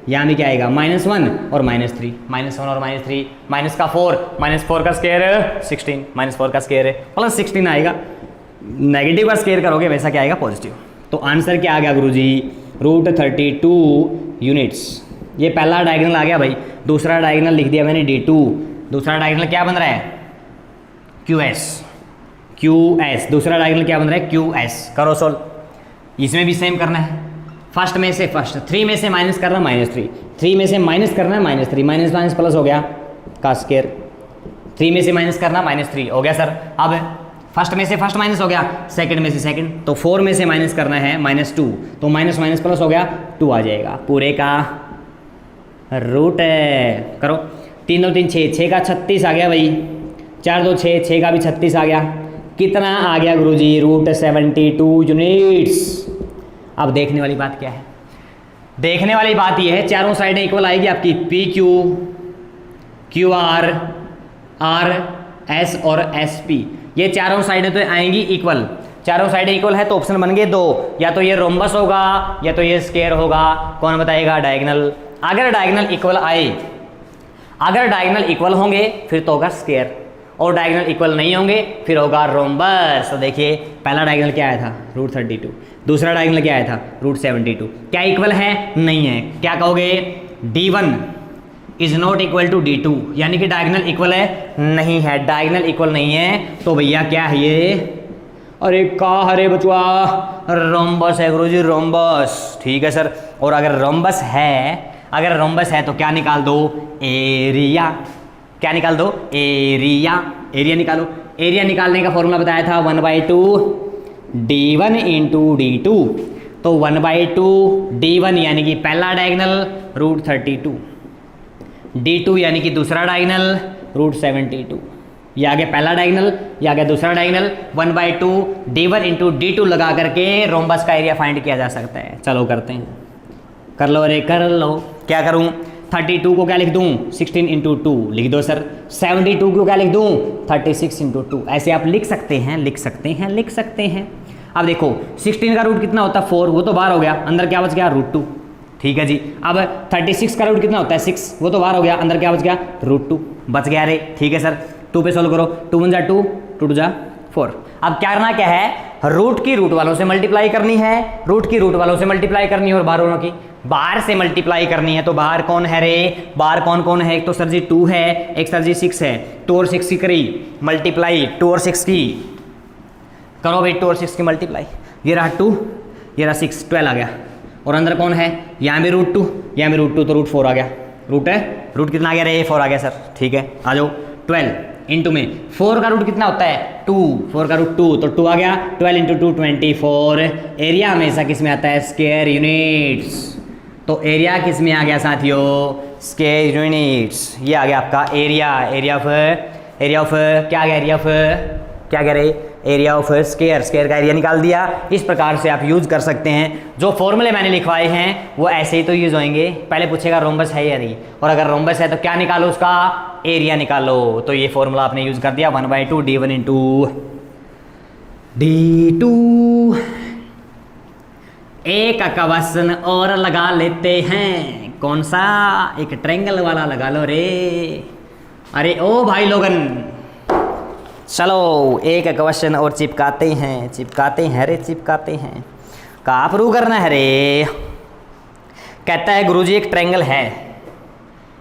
यहाँ भी क्या आएगा, -1 और -3, -1 और -3, माइनस का 4, -4 का स्क्वायर 16, -4 का स्क्वायर +16 आएगा। नेगेटिव का स्क्वायर करोगे वैसा क्या आएगा, पॉजिटिव। तो आंसर क्या आ गया गुरुजी, √32 यूनिट्स। ये पहला डायगोनल आ गया भाई। दूसरा डायगोनल लिख दिया मैंने D2। दूसरा डायगोनल क्या बन रहा है, QS। दूसरा डायगोनल क्या बन रहा है, QS। करो सोल्व, इसमें भी सेम करना है। फर्स्ट में से फर्स्ट, 3 में से माइनस करना -3, 3 में से माइनस करना -3, माइनस माइनस प्लस हो गया का स्क्वायर, 3 में से माइनस करना -3 हो गया सर। अब फर्स्ट में से फर्स्ट माइनस हो गया, सेकंड में से सेकंड, तो 4 में से माइनस करना है -2, तो माइनस माइनस प्लस हो गया 2 आ जाएगा, पूरे का रूट है। करो 3 2 3 6, 6 का 36 आ गया भाई, 4 2 6, 6 का भी 36 आ गया, कितना आ गया गुरुजी? Root 72 units. अब देखने वाली बात क्या है? देखने वाली बात यह है चारों साइडें इक्वल आएगी आपकी, PQ, QR, RS और SP, ये चारों साइडें तो आएंगी इक्वल। चारों साइडें इक्वल है तो ऑप्शन बन गए 2, या तो ये रोम्बस होगा या तो ये स्क्वायर होगा। कौन बताएगा? डायगोनल। अगर डायगोनल इक्वल आए, अगर डायगोनल इक्वल होंगे फिर तो होगा स्क्वायर, और डायगोनल इक्वल नहीं होंगे फिर होगा रोम्बस। तो देखिए पहला डायगोनल क्या आया था? √32। दूसरा डायगोनल क्या आया था? √72। क्या इक्वल है? नहीं है। क्या कहोगे? D1 is not equal to D2, यानी कि डायगोनल इक्वल है? नहीं है। डायगोनल इक्वल नहीं है तो भैया क्या है ये? अरे का हरे बचुआ, रोम्बस है गुरुजी, रोम्बस। ठीक है सर। और अगर रोम्बस है, अगर रोम्बस है तो क्या निकाल दो? एरिया। क्या निकाल दो? एरिया। एरिया निकालो। एरिया निकालने का फॉर्मूला बताया था 1/2 D1 इंटू D2, तो 1/2 D1 यानी कि पहला डायगोनल √32, D2 यानी कि दूसरा डायगोनल √72। ये आगे पहला डायगोनल, ये आगे दूसरा डायगोनल, 1/2 D1 इंटू D2 लगा करके रोम्बस का एरिया फाइंड किया जा सकता है। चलो करते हैं, कर लो, अरे कर लो। क्या करूं? 32 को क्या लिख दूं? 16 इंटू 2 लिख दो सर। 72 को क्या लिख दूं? 36 इंटू 2। ऐसे आप लिख सकते हैं, लिख सकते हैं, लिख सकते हैं। अब देखो 16 का रूट कितना होता है? 4, वो तो बाहर हो गया, अंदर क्या बच गया? √2। ठीक है जी। अब 36 का रूट कितना होता है? 6, वो तो बाहर हो गया, अंदर क्या बच गया? √2 बच गया रे। ठीक है सर। 2 पे सोल्व करो, 2 1 जा 2, 2 2 जा 4। अब क्या करना क्या है? रूट की रूट वालों से मल्टीप्लाई करनी है, रूट की रूट वालों से मल्टीप्लाई करनी है, और बाहर वालों की बाहर से मल्टीप्लाई करनी है। तो बाहर कौन है रे? बाहर कौन कौन है? एक तो सर जी 2 है, एक सर जी 6 है। 2 और 6 की करी मल्टीप्लाई, 2 और 6 की करो भाई, 2 और 6 की मल्टीप्लाई। ये रहा 2, ये रहा 6, 12 आ गया। और अंदर कौन है? यहाँ भी √2, यहाँ भी √2, तो √4 आ गया। रूट है, रूट कितना आ गया रे? 4 आ गया सर। ठीक है, आ जाओ। 12 इंटू में 4 का रूट कितना होता है? 2, 4 का रूट 2, तो 2 आ गया। 12 इंटू 2 24। एरिया हमेशा किस में आता है? Square units. तो एरिया किस में आ गया साथियों? Square units. ये आ गया आपका एरिया। एरिया ऑफ क्या आ गया? एरिया ऑफ क्या कह रहे? Area of square. स्क्वायर का एरिया निकाल दिया। इस प्रकार से आप यूज कर सकते हैं। जो फॉर्मूले मैंने लिखवाए हैं वो ऐसे ही तो यूज होंगे। पहले पूछेगा रोम्बस है या नहीं, और अगर रोम्बस है तो क्या निकालो? उसका एरिया निकालो। तो ये फॉर्मूला आपने यूज कर दिया 1/2 D1 इंटू D2। एक क्वेश्चन और लगा लेते हैं। कौन सा? एक ट्रायंगल वाला लगा लो रे। अरे ओ भाई लोगन, चलो एक क्वेश्चन और चिपकाते हैं, चिपकाते हैं रे, चिपकाते हैं। कहाँ प्रूव करना है रे? कहता है गुरुजी एक ट्रायंगल है,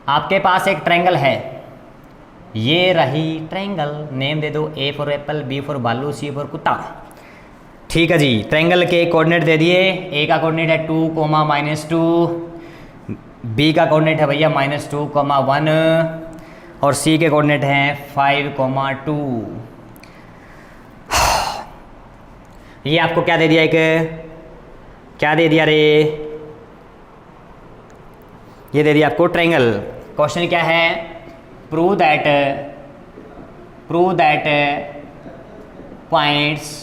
आपके पास एक ट्रायंगल है, ये रही ट्रायंगल। नेम दे दो, A for Apple, B for बालू, C फॉर कुत्ता। ठीक है जी। ट्रायंगल के कोऑर्डिनेट दे दिए। A का कोऑर्डिनेट है 2, -2, B का कोऑर्डिनेट है भैया -2, -1, और C के कोऑर्डिनेट हैं 5, 2। ये आपको क्या दे दिया? एक क्या दे दिया रे? ये दे दिया आपको ट्रायंगल। क्वेश्चन क्या है? Prove that points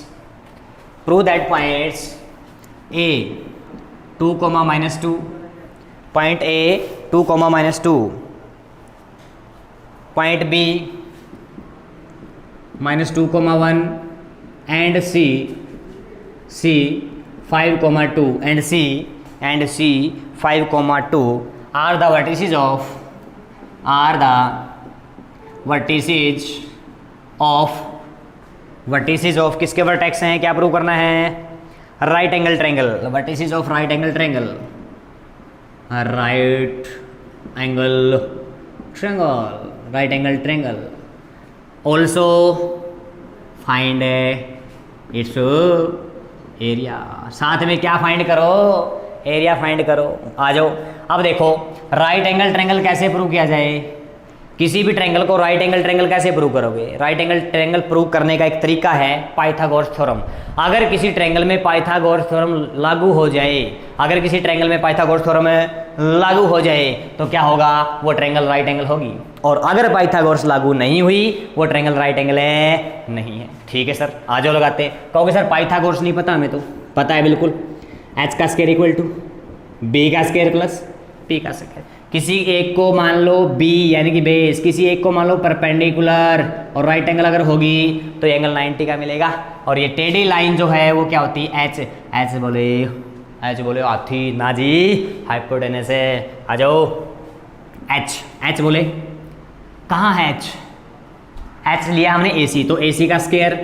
A 2, -2, point A 2, -2, point B -2, 1, and C 5, 2, and C 5, 2 are the vertices of किसके वर्टेक्स हैं? क्या प्रूव करना है? Right angle triangle. Vertices of right angle triangle, right angle triangle. Also find its area. साथ में क्या find करो? Area find करो। आ जाओ। अब देखो राइट एंगल ट्रायंगल कैसे प्रूव किया जाए? किसी भी ट्रायंगल को राइट एंगल ट्रायंगल कैसे प्रूव करोगे? राइट एंगल ट्रायंगल प्रूव करने का एक तरीका है पाइथागोरस थ्योरम। अगर किसी ट्रायंगल में पाइथागोरस थ्योरम लागू हो जाए, अगर किसी ट्रायंगल में पाइथागोरस थ्योरम लागू हो जाए तो क्या होगा? वो ट्रायंगल राइट एंगल होगी। और अगर पाइथागोरस लागू नहीं हुई, वो ट्रायंगल राइट एंगल नहीं है। ठीक है सर, आ जाओ लगाते हैं। कहोगे सर पाइथागोरस नहीं पता हमें, तो पता है बिल्कुल। एच का स्क्वायर इक्वल टू बी का स्क्वायर प्लस पी का स्क्वायर। किसी एक को मान लो बी यानी कि बेस, किसी एक को मान लो परपेंडिकुलर, और राइट एंगल अगर होगी तो एंगल 90 का मिलेगा। और ये टेढ़ी लाइन जो है वो क्या होती है? एच। एच बोले हाथी ना जी, हाइपोटेनस है। आ जाओ एच बोले कहाँ है एच? एच लिया हमने AC, तो AC का स्क्वायर,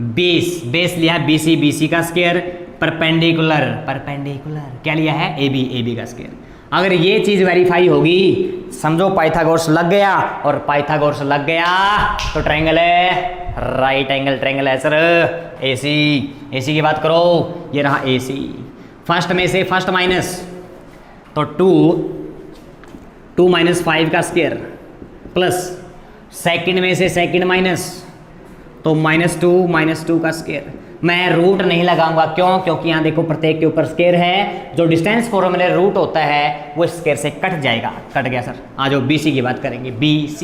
बेस लिया BC का स्क्वायर, परपेंडिकुलर क्या लिया है? AB का स्क्वायर। अगर ये चीज वेरीफाई होगी, समझो पाइथागोरस लग गया, और पाइथागोरस लग गया तो ट्रायंगल है राइट एंगल ट्रायंगल है सर। AC की बात करो, ये रहा AC। फर्स्ट में से फर्स्ट माइनस, तो 2 - 5 का स्क्वायर प्लस सेकंड में से सेकंड माइनस, तो -2 का स्क्वायर। मैं रूट नहीं लगाऊंगा, क्यों? क्योंकि यहाँ देखो प्रत्येक के ऊपर स्क्वायर है, जो डिस्टेंस फॉर्मूले रूट होता है वो स्क्वायर से कट जाएगा। कट गया सर। आ जाओ BC की बात करेंगे। बी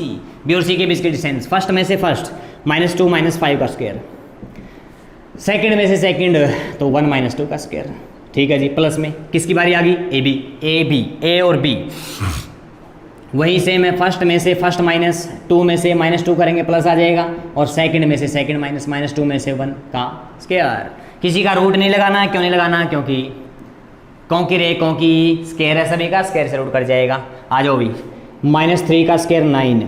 और सी के बीच की डिस्टेंस, फर्स्ट में से फर्स्ट -2 - 5 का स्क्वायर, सेकंड में से सेकंड तो 1 - 2 का स्क्वायर। ठीक है जी, प्लस में किसकी बारी आ गई? ए और बी। वहीं से मैं फर्स्ट में से फर्स्ट -2 में से -2 करेंगे, प्लस आ जाएगा, और सेकंड में से सेकंड -2 में से 1 का स्क्वायर। किसी का रूट नहीं लगाना। क्यों नहीं लगाना? क्योंकि स्क्वायर है सभी का, स्क्वायर से रूट कर जाएगा। आ जाओ भी, -3 का स्क्वायर 9,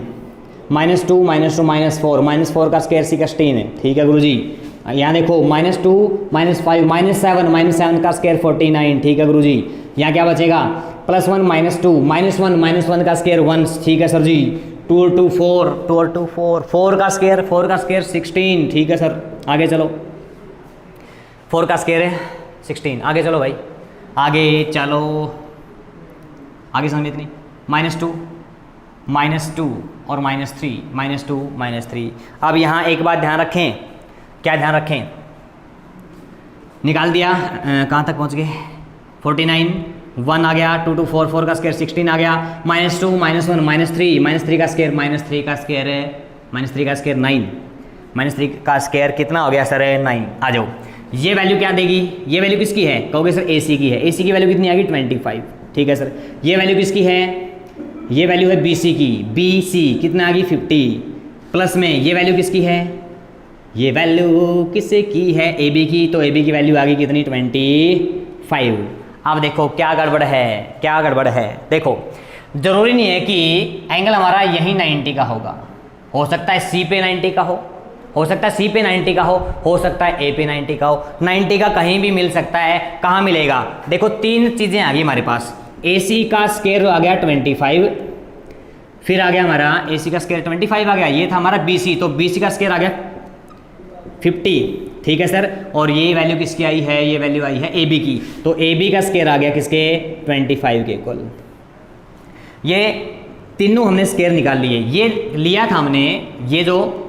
-2 -2 -4 का स्क्वायर 16। ठीक है गुरुजी। यहाँ देखो -2 -5 -7 का स्क्वायर 49। ठीक है गुरुजी। यहाँ क्या बचेगा? +1 -2 -1 का स्क्वायर 1। ठीक है सर जी। 2 और 2 4 4 का स्क्वायर 16। ठीक है सर, आगे चलो। 4 का स्क्वायर है 16। आगे चलो भाई, आगे चलो, आगे समझ इतनी। -2 और -3 -2 -3। अब यहाँ एक बात ध्यान रखें। क्या ध्यान रखें? निकाल दिया, कहाँ तक पहुँच गए? 49, 1 आ गया, 2 4 4 का स्क्वायर 16 आ गया, -2 -1 -3 का स्क्वायर -3 का स्क्वायर है -3 का स्क्वायर 9, -3 का स्क्वायर कितना हो गया सर? 9। आ जाओ, ये वैल्यू क्या देगी? ये वैल्यू किसकी है? कहोगे सर AC की है। AC की वैल्यू कितनी आ गई? 25। ठीक है सर। ये वैल्यू किसकी है? ये वैल्यू है BC की। BC कितना आ गई? 50। प्लस में ये वैल्यू किसकी है? ये वैल्यू किससे की है? AB की। तो AB की वैल्यू आ गई कितनी? 25। अब देखो क्या गड़बड़ है। देखो, जरूरी नहीं है कि एंगल हमारा यही 90 का होगा। हो सकता है C पे 90 का हो सकता है C पे 90 का हो सकता है A पे 90 का हो। 90 का कहीं भी मिल सकता है। कहाँ मिलेगा? देखो, 3 चीज़ें आ गई हमारे पास। AC का स्क्वायर आ गया 25, फिर आ गया हमारा AC का स्क्वायर 25 आ गया, ये था हमारा BC, तो BC का स्क्वायर आ गया 50। ठीक है सर। और ये वैल्यू किसकी आई है? ये वैल्यू आई है AB की, तो AB का स्क्वायर आ गया किसके? 25 के इक्वल। ये तीनों हमने स्क्वायर निकाल लिए। ये लिया था हमने, ये जो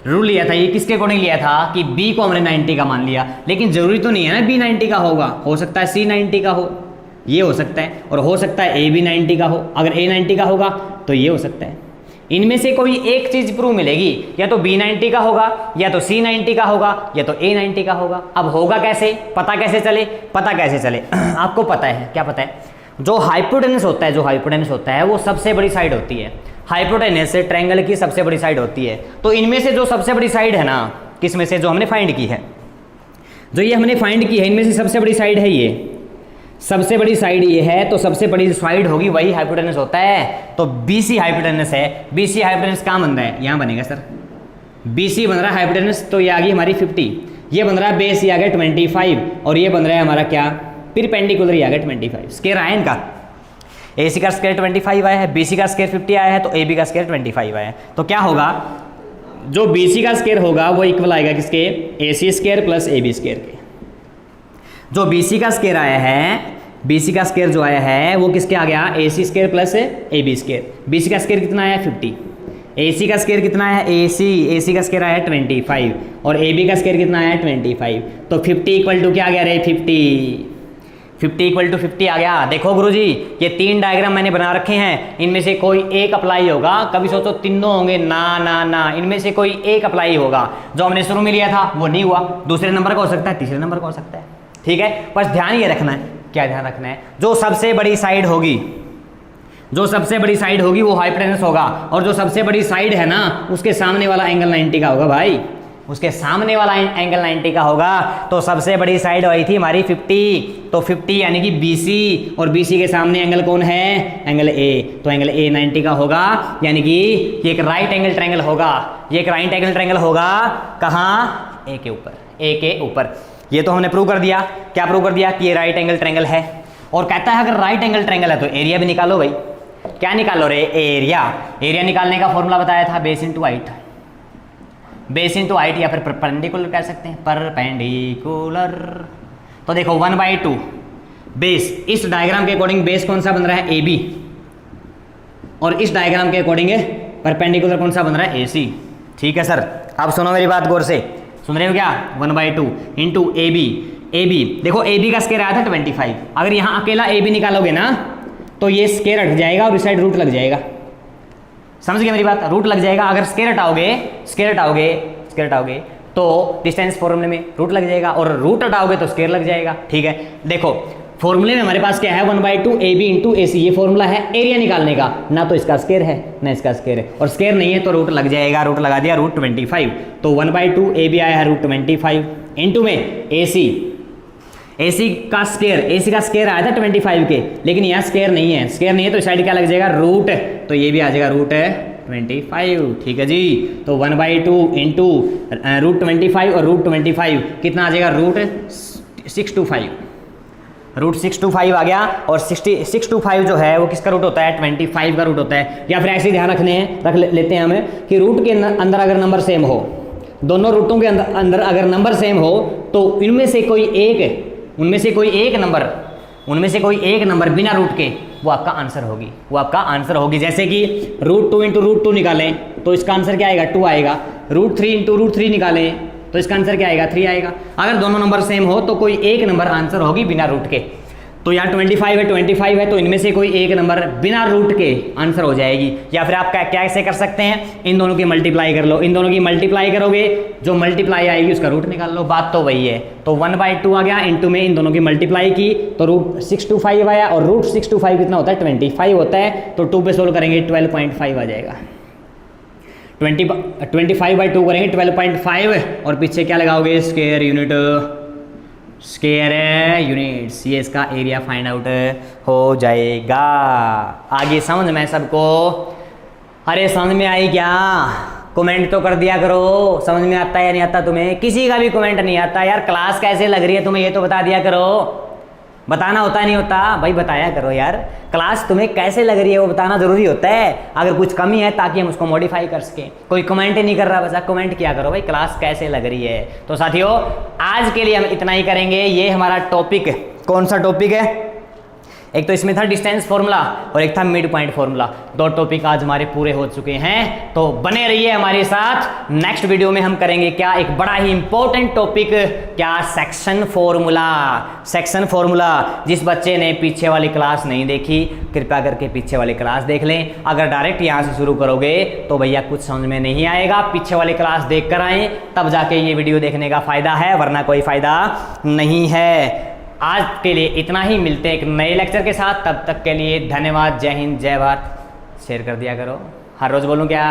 रूल लिया था, ये किसके अकॉर्डिंग लिया था कि B को हमने 90 का मान लिया। लेकिन जरूरी तो नहीं है ना B 90 का होगा, हो सकता है C 90 का हो, ये हो सकता है, और हो सकता है A भी 90 का हो। अगर A 90 का होगा तो ये हो सकता है। इनमें से कोई एक चीज प्रूव मिलेगी, या तो B 90 का होगा, या तो C 90 का होगा, या तो A 90 का होगा। अब होगा कैसे? पता कैसे चले? आपको पता है, क्या पता है? जो हाइपोटेनस होता है वो सबसे बड़ी साइड होती है। हाइपोटेनस ट्रायंगल की सबसे बड़ी साइड होती है। तो इनमें से जो सबसे बड़ी साइड है ना, किसमें से? जो हमने फाइंड की है, इनमें से सबसे बड़ी साइड है ये, सबसे बड़ी साइड ये है, तो सबसे बड़ी साइड होगी वही हाइपोटेनस होता है। तो BC हाइपोटेनस है। BC हाइपोटेनस कहाँ बन रहा है? यहाँ बनेगा सर। BC बन रहा है हाइपोटेनस, तो ये आ गई हमारी 50, ये बन रहा है बेस, ये आ गया 25, और ये बन रहा है हमारा क्या? परपेंडिकुलर, ये आ गया 25। स्क्वायर आया इनका। AC का स्क्वायर 25 आया है, BC का स्क्वायर 50 आया है, तो AB का स्क्वायर 25 आया है। तो क्या होगा? जो BC का स्क्वायर होगा वो इक्वल आएगा किसके? AC square plus AB square के। जो BC का स्क्वायर आया है, BC का स्क्वायर जो आया है वो किसके आ गया? AC square plus AB square. BC का स्क्वायर कितना आया? 50। AC का स्क्वायर कितना है, AC का स्क्वायर आया है 25 और AB का स्क्वायर कितना आया है 25। तो 50 इक्वल टू क्या आ गया रे, 50 इक्वल टू 50 आ गया। देखो गुरुजी ये 3 डायग्राम मैंने बना रखे हैं, इनमें से कोई एक अप्लाई होगा। कभी सोचो तीनों होंगे, ना ना ना, इनमें से कोई एक अप्लाई होगा। जो हमने शुरू में लिया था वो नहीं हुआ, दूसरे नंबर का हो सकता है, तीसरे नंबर का हो सकता है। ठीक है, बस ध्यान ये रखना है, क्या ध्यान रखना है, जो सबसे बड़ी साइड होगी, जो सबसे बड़ी साइड होगी वो हाइपोटेनस होगा, और जो सबसे बड़ी साइड है ना उसके सामने वाला एंगल 90 का होगा भाई, उसके सामने वाला एंगल 90 का होगा। तो सबसे बड़ी साइड आई थी हमारी 50, तो 50 यानी कि BC, और BC के सामने एंगल कौन है, एंगल A, तो एंगल A 90 का होगा, यानी कि ये एक राइट एंगल ट्रायंगल होगा। ये एक राइट एंगल ट्रायंगल होगा कहाँ, A के ऊपर, A के ऊपर। ये तो हमने प्रूव कर दिया। क्या प्रूव कर दिया कि ये राइट एंगल ट्रायंगल है, और कहता है अगर राइट एंगल ट्रायंगल है तो एरिया भी निकालो भाई। क्या निकालो रे, एरिया। एरिया निकालने का फॉर्मूला बताया था, base into height, base into height, या फिर परपेंडिकुलर कह सकते हैं, परपेंडिकुलर। तो देखो 1/2 बेस, इस डायग्राम के अकॉर्डिंग बेस कौन सा बन रहा है, AB, और इस डायग्राम के अकॉर्डिंग परपेंडिकुलर कौन सा बन रहा है, AC। ठीक है सर, अब सुनो मेरी बात गौर से, सुन रहे हो क्या, 1/2 इंटू AB देखो AB का स्क्वायर आया था 25, अगर यहाँ अकेला AB निकालोगे ना तो ये स्क्वायर हट जाएगा और इस साइड रूट लग जाएगा। समझ गए मेरी बात, रूट लग जाएगा। अगर स्क्वायर हटाओगे तो डिस्टेंस फॉर्मूले में रूट लग जाएगा, और रूट हटाओगे तो स्क्वायर लग जाएगा। ठीक है, देखो फॉर्मूले में हमारे पास क्या है, 1/2 AB इंटू AC, ये फॉर्मूला है एरिया निकालने का, ना तो इसका स्क्वायर है ना इसका स्क्वायर है, और स्क्वायर नहीं है तो रूट लग जाएगा, रूट लगा दिया, रूट 25। तो 1/2 AB आया है रूट 25 इंटू में AC का स्क्वायर आया था 25 के, लेकिन यहाँ स्क्वायर नहीं है, तो साइड क्या लग जाएगा, रूट, तो ये भी आ जाएगा रूट 25। ठीक है जी, तो 1/2 इंटू रूट 25 और रूट 25 कितना आ जाएगा, रूट 625, रूट 625 आ गया। और 625 जो है वो किसका रूट होता है, 25 का रूट होता है। या फिर ऐसे ध्यान लेते हैं हमें कि रूट के अंदर अगर नंबर सेम हो, दोनों रूटों के अंदर अगर नंबर सेम हो, तो उनमें से कोई एक नंबर बिना रूट के वो आपका आंसर होगी। जैसे कि √2 इंटू √2 निकालें तो इसका आंसर क्या आएगा, 2 आएगा। √3 इंटू √3 निकालें तो इसका आंसर क्या आएगा, 3 आएगा। अगर दोनों नंबर सेम हो तो कोई एक नंबर आंसर होगी बिना रूट के। तो यहाँ 25 है तो इनमें से कोई एक नंबर बिना रूट के आंसर हो जाएगी। या फिर आप क्या ऐसे कर सकते हैं, इन दोनों की मल्टीप्लाई कर लो, इन दोनों की मल्टीप्लाई करोगे, जो मल्टीप्लाई आएगी उसका रूट निकाल लो, बात तो वही है। तो 1/2 आ गया, इंटू में इन दोनों की मल्टीप्लाई की तो रूट 625 आया, और रूट 625 कितना होता है, 25 होता है। तो 2 पे सोल्व करेंगे 12.5 आ जाएगा। 25/2 करेंगे 12.5, और पीछे क्या लगाओगे, स्क्वायर यूनिट्स, ये इसका एरिया फाइंड आउट हो जाएगा। आगे समझ में सबको, अरे समझ में आई क्या, कमेंट तो कर दिया करो, समझ में आता है या नहीं आता तुम्हें। किसी का भी कमेंट नहीं आता यार, क्लास कैसे लग रही है तुम्हें ये तो बता दिया करो। बताना होता नहीं होता भाई, बताया करो यार, क्लास तुम्हें कैसे लग रही है वो बताना जरूरी होता है। अगर कुछ कमी है ताकि हम उसको मॉडिफाई कर सकें। कोई कमेंट ही नहीं कर रहा, बच्चा कमेंट किया करो भाई, क्लास कैसे लग रही है। तो साथियों आज के लिए हम इतना ही करेंगे। ये हमारा टॉपिक, कौन सा टॉपिक है, एक तो इसमें था डिस्टेंस फॉर्मूला और एक था मिड पॉइंट फॉर्मूला। 2 टॉपिक आज हमारे पूरे हो चुके हैं, तो बने रहिए हमारे साथ। नेक्स्ट वीडियो में हम करेंगे क्या, एक बड़ा ही इंपॉर्टेंट टॉपिक, क्या, सेक्शन फॉर्मूला। जिस बच्चे ने पीछे वाली क्लास नहीं देखी कृपया करके पीछे वाली क्लास देख लें। अगर डायरेक्ट यहाँ से शुरू करोगे तो भैया कुछ समझ में नहीं आएगा, पीछे वाली क्लास देख कर आए तब जाके ये वीडियो देखने का फायदा है, वरना कोई फायदा नहीं है। आज के लिए इतना ही, मिलते हैं एक नए लेक्चर के साथ, तब तक के लिए धन्यवाद। जय हिंद, जय भारत। शेयर कर दिया करो, हर रोज बोलूं क्या।